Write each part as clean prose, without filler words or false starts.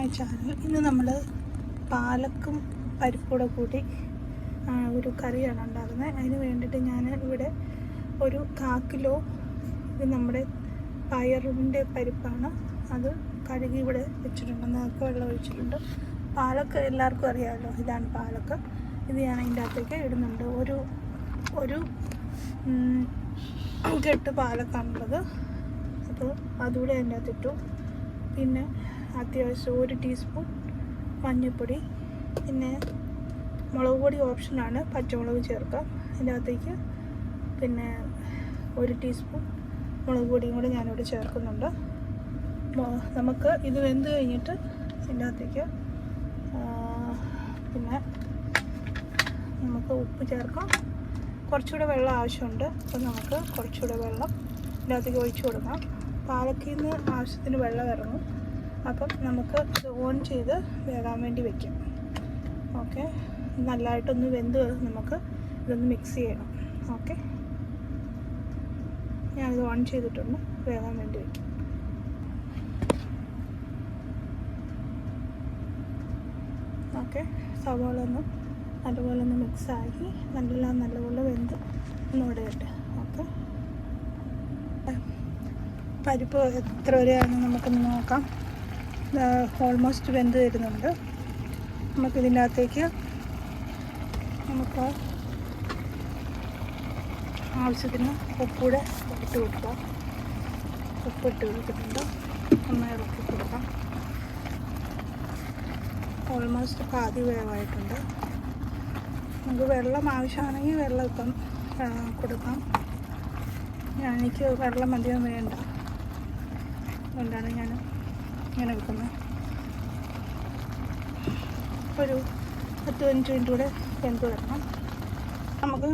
My channel. ഇന്ന് നമ്മൾ പാലക്കും പരിപ്പൂടെ കൂടി ഒരു കറിയാണ് ഉണ്ടാക്കുന്നത്. അതിന് വേണ്ടിയിട്ട് ഞാൻ ഇവിടെ ഒരു 1/4 കിലോ ഇത് നമ്മുടെ പയറിൻ്റെ പരിപ്പാണ്. അത് കഴുകി ഇവിടെ വെച്ചിട്ടുണ്ട്, നേരത്തെ വെള്ളം ഒഴിച്ചിട്ടുണ്ട്. പാലക്ക് എല്ലാവർക്കും അറിയാമല്ലോ, ഇതാണ് പാലക്ക്. ഇത് ഞാൻ അതിൻ്റെ അകത്തേക്ക് ഇടുന്നുണ്ട്. ഒരു കെട്ട് പാലക്കാണുള്ളത്, അപ്പോൾ അതുകൂടെ അതിൻ്റെ അകത്തിട്ടു. പിന്നെ അത്യാവശ്യം 1 ടീസ്പൂൺ മഞ്ഞൾപ്പൊടി, പിന്നെ മുളക് പൊടി ഓപ്ഷനാണ്, പച്ചമുളക് ചേർക്കാം ഇതിൻ്റെ അകത്തേക്ക്. പിന്നെ 1 ടീസ്പൂൺ മുളക് പൊടിയും കൂടി ഞാനിവിടെ ചേർക്കുന്നുണ്ട്. നമുക്ക് ഇത് വെന്ത് കഴിഞ്ഞിട്ട് ഇതിൻ്റെ അകത്തേക്ക് പിന്നെ നമുക്ക് ഉപ്പ് ചേർക്കാം. കുറച്ചുകൂടെ വെള്ളം ആവശ്യമുണ്ട്, അപ്പോൾ നമുക്ക് കുറച്ചുകൂടെ വെള്ളം ഇതിൻ്റെ അകത്തേക്ക് ഒഴിച്ചു കൊടുക്കാം. പാലക്കിൽ നിന്ന് ആവശ്യത്തിന് വെള്ളം ഇറങ്ങും, അപ്പം നമുക്ക് ഇത് ഓൺ ചെയ്ത് വേകാൻ വേണ്ടി വയ്ക്കാം. ഓക്കെ, നല്ലതായിട്ടൊന്ന് വെന്ത് നമുക്ക് ഇതൊന്ന് മിക്സ് ചെയ്യണം. ഓക്കെ, ഞാനിത് ഓൺ ചെയ്തിട്ടൊന്ന് വേകാൻ വേണ്ടി വയ്ക്കാം. ഓക്കെ, സവാള ഒന്ന് നല്ലപോലെ ഒന്ന് മിക്സാക്കി നല്ലപോലെ വെന്ത് ഒന്നുകൂടെ ഇട്ട്. ഓക്കെ, പരിപ്പ് എത്ര വരെയാണ് നമുക്കൊന്ന് നോക്കാം. ഓൾമോസ്റ്റ് വെന്ത് വരുന്നുണ്ട്. നമുക്കിതിൻ്റെ അകത്തേക്ക് നമുക്ക് ആവശ്യത്തിന് ഉപ്പൂടെ ഇട്ട് കൊടുക്കാം. ഉപ്പിട്ട് കൊടുത്തിട്ടുണ്ട്, നന്നായി ഇളക്കി കൊടുക്കാം. ഓൾമോസ്റ്റ് പാതി വേവായിട്ടുണ്ട്. നമുക്ക് വെള്ളം ആവശ്യമാണെങ്കിൽ വെള്ളം ഇപ്പം കൊടുക്കാം. എനിക്ക് വെള്ളം അധികം വേണ്ട, അതുകൊണ്ടാണ് ഞാൻ ഇങ്ങനെ വെക്കുന്നത്. ഒരു 10-15 മിനിറ്റ് കൂടെ വെന്ത് വരണം. നമുക്ക്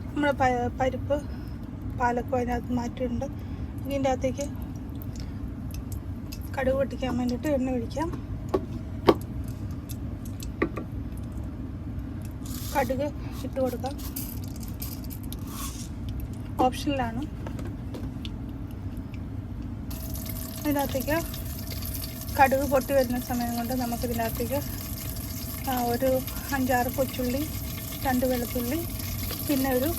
നമ്മുടെ പരിപ്പ് പാലക്കും അതിനകത്ത് മാറ്റിയിട്ടുണ്ട്. ഇതിൻ്റെ അകത്തേക്ക് കടുക് പൊട്ടിക്കാൻ വേണ്ടിയിട്ട് എണ്ണ ഒഴിക്കാം. കടുക് ഇട്ട് കൊടുക്കാം, ഓപ്ഷനിലാണ്. ഇതിനകത്തേക്ക് കടുക് പൊട്ടി വരുന്ന സമയം കൊണ്ട് നമുക്കിതിനകത്തേക്ക് ഒരു 5-6 കൊച്ചുള്ളി, 2 വെളുത്തുള്ളി, പിന്നെ ഒരു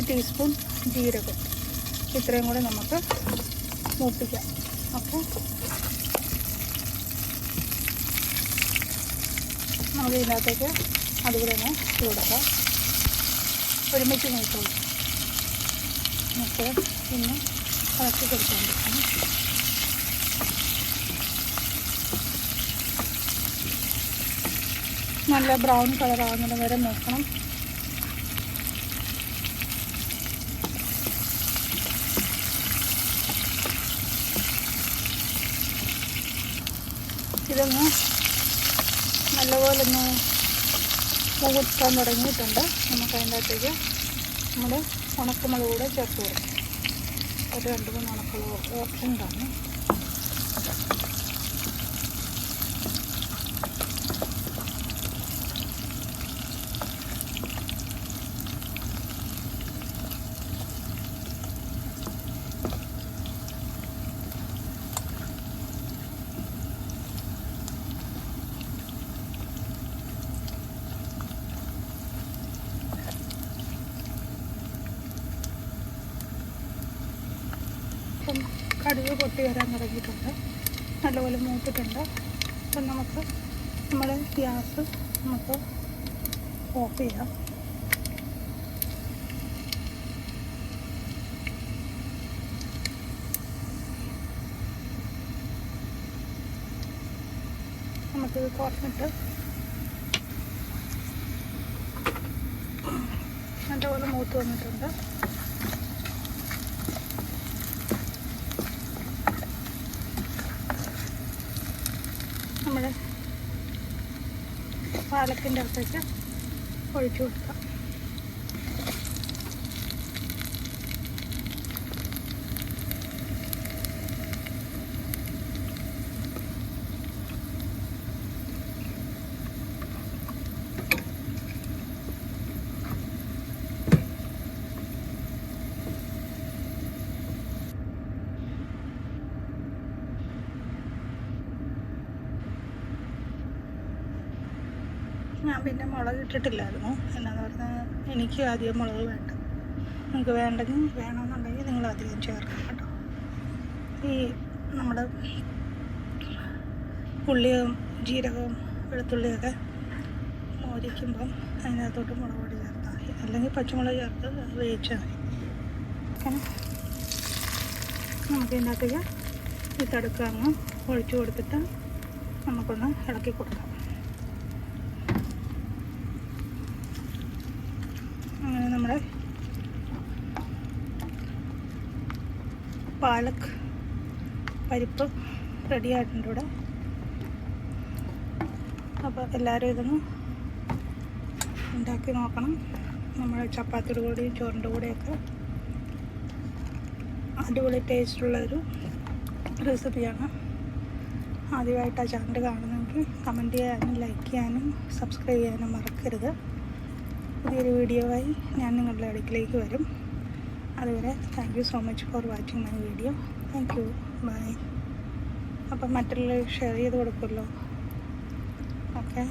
ടീസ്പൂൺ ജീരകം, ഇത്രയും കൂടെ നമുക്ക് മൂപ്പിക്കാം. അപ്പോൾ നമുക്ക് ഇതിനകത്തേക്ക് അതുപോലെ തന്നെ ഇട്ട് കൊടുക്കാം. ഒരുമിച്ച് മൂത്ത് കൊടുക്കാം. നമുക്ക് പിന്നെ ഇളക്കി കൊടുക്കാൻ പറ്റും. നല്ല ബ്രൗൺ കളർ ആകുന്നത് വരെ നോക്കണം. ഇതൊന്ന് നല്ലപോലെ ഒന്ന് മൂക്കാൻ തുടങ്ങിയിട്ടുണ്ട്. നമുക്ക് അതിൻ്റെ അകത്തേക്ക് നമ്മുടെ ഉണക്കമുളക് കൂടെ ചേർത്ത് കൊടുക്കാം. ഒരു 2-3 ഉണക്കമുളക് ഓപ്ഷനിലാണ്. ഇപ്പം കടുക് പൊട്ടി വരാൻ തുടങ്ങിയിട്ടുണ്ട്, നല്ലപോലെ മൂത്തിട്ടുണ്ട്. അപ്പം നമുക്ക് നമ്മുടെ ഗ്യാസ് നമുക്ക് ഓഫ് ചെയ്യാം. നമുക്കിത് തുറന്നിട്ട് നല്ലപോലെ മൂത്ത് വന്നിട്ടുണ്ട്. നമ്മുടെ പാലക്കിൻ്റെ അകത്തേക്ക് ഒഴിച്ചു കൊടുക്കാം. ഞാൻ പിന്നെ മുളക് ഇട്ടിട്ടില്ലായിരുന്നു. എന്നാന്ന് പറഞ്ഞാൽ എനിക്ക് അധികം മുളക് വേണ്ട. നിങ്ങൾക്ക് വേണമെന്നുണ്ടെങ്കിൽ നിങ്ങൾ അധികം ചേർക്കണം കേട്ടോ. ഈ നമ്മുടെ ഉള്ളിയും ജീരകവും വെളുത്തുള്ളിയൊക്കെ മോരിക്കുമ്പം അതിനകത്തോട്ട് മുളക് പൊടി ചേർത്താൽ മതി, അല്ലെങ്കിൽ പച്ചമുളക് ചേർത്ത് വേവിച്ചാൽ മതി. ഓക്കെ, നമുക്ക് ഇതിനകത്തേക്ക് ഈ തടുക്ക അങ്ങ് ഒഴിച്ചു കൊടുത്തിട്ട് നമുക്കൊന്ന് ഇളക്കി കൊടുക്കാം. അങ്ങനെ നമ്മുടെ പാലക് പരിപ്പ് റെഡി ആയിട്ടുണ്ട് ഇവിടെ. അപ്പോൾ എല്ലാവരും ഇതൊന്ന് ഉണ്ടാക്കി നോക്കണം. നമ്മുടെ ചപ്പാത്തിയുടെ കൂടെയും ചോറിൻ്റെ കൂടെയൊക്കെ അടിപൊളി ടേസ്റ്റുള്ളൊരു റെസിപ്പിയാണ്. ആദ്യമായിട്ട് ആ ചാനൽ കാണുന്നെങ്കിൽ കമൻറ്റ് ചെയ്യാനും ലൈക്ക് ചെയ്യാനും സബ്സ്ക്രൈബ് ചെയ്യാനും മറക്കരുത്. പുതിയൊരു വീഡിയോയായി ഞാൻ നിങ്ങളുടെ അടുക്കിലേക്ക് വരും. അതുവരെ thank you so much for watching my video. Thank you, bye. അപ്പം മറ്റുള്ളവർ ഷെയർ ചെയ്ത് കൊടുക്കുമല്ലോ. ഓക്കെ.